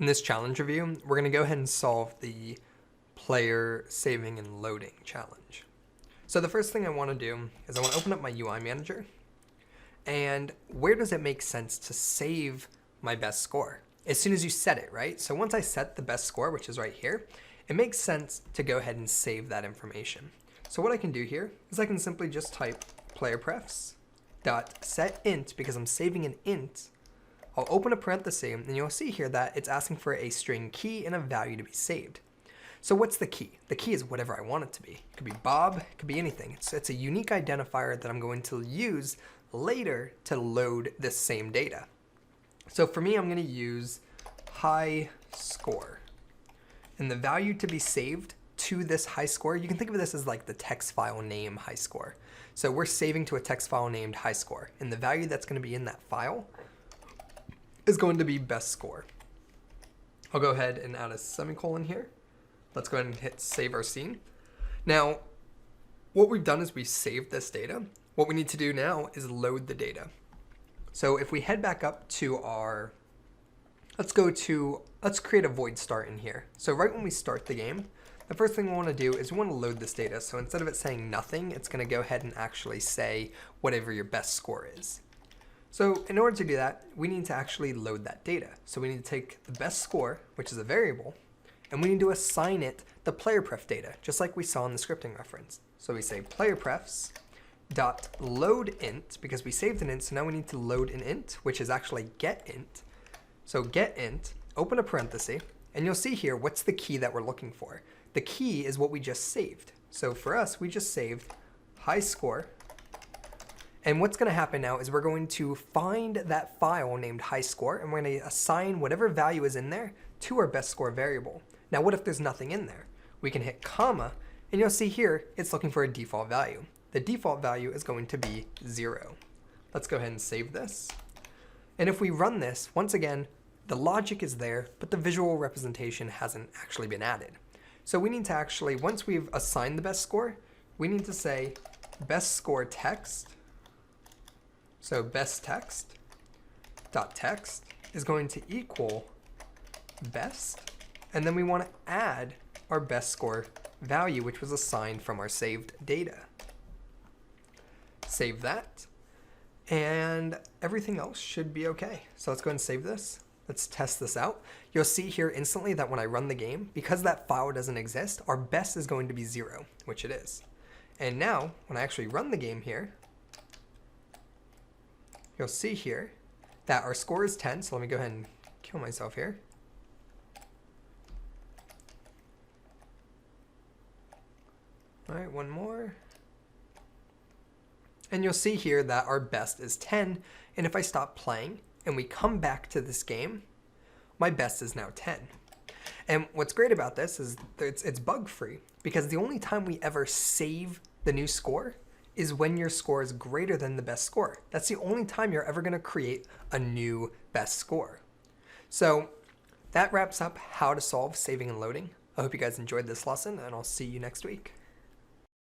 In this challenge review, we're going to go ahead and solve the player saving and loading challenge. So the first thing I want to do is I want to open up my UI manager, and where does it make sense to save my best score? As soon as you set it, right? So once I set the best score, which is right here, it makes sense to go ahead and save that information. So what I can do here is I can simply just type playerprefs dot set int, because I'm saving an int. I'll open a parenthesis and you'll see here that it's asking for a string key and a value to be saved. So what's the key? The key is whatever I want it to be. It could be Bob, it could be anything. It's a unique identifier that I'm going to use later to load this same data. So for me, I'm going to use high score. And the value to be saved to this high score, you can think of this as like the text file name high score. So we're saving to a text file named high score, and the value that's going to be in that file is going to be best score. I'll go ahead and add a semicolon here. Let's go ahead and hit save our scene. Now, what we've done is we saved this data. What we need to do now is load the data. So if we head back up to our, let's create a void start in here. So right when we start the game, the first thing we want to do is we want to load this data. So instead of it saying nothing, it's going to go ahead and actually say whatever your best score is. So in order to do that, we need to actually load that data. So we need to take the best score, which is a variable, and we need to assign it the playerpref data, just like we saw in the scripting reference. So we say playerprefs dot load int, because we saved an int, so now we need to load an int, which is actually get int. So get int, open a parenthesis, and you'll see here what's the key that we're looking for. The key is what we just saved. So for us, we just saved high score. And what's going to happen now is we're going to find that file named high score, and we're going to assign whatever value is in there to our best score variable. Now, what if there's nothing in there? We can hit comma, and you'll see here it's looking for a default value. The default value is going to be 0. Let's go ahead and save this. And if we run this, once again, the logic is there, but the visual representation hasn't actually been added. So we need to actually, once we've assigned the best score, we need to say best score text. So best text dot text is going to equal best, and then we want to add our best score value, which was assigned from our saved data. Save that, and everything else should be okay. So let's go ahead and save this. Let's test this out. You'll see here instantly that when I run the game, because that file doesn't exist, our best is going to be 0, which it is. And now, when I actually run the game here, you'll see here that our score is 10. So let me go ahead and kill myself here. All right, one more. And you'll see here that our best is 10. And if I stop playing and we come back to this game, my best is now 10. And what's great about this is it's bug-free, because the only time we ever save the new score is when your score is greater than the best score. That's the only time you're ever going to create a new best score. So that wraps up how to solve saving and loading. I hope you guys enjoyed this lesson, and I'll see you next week.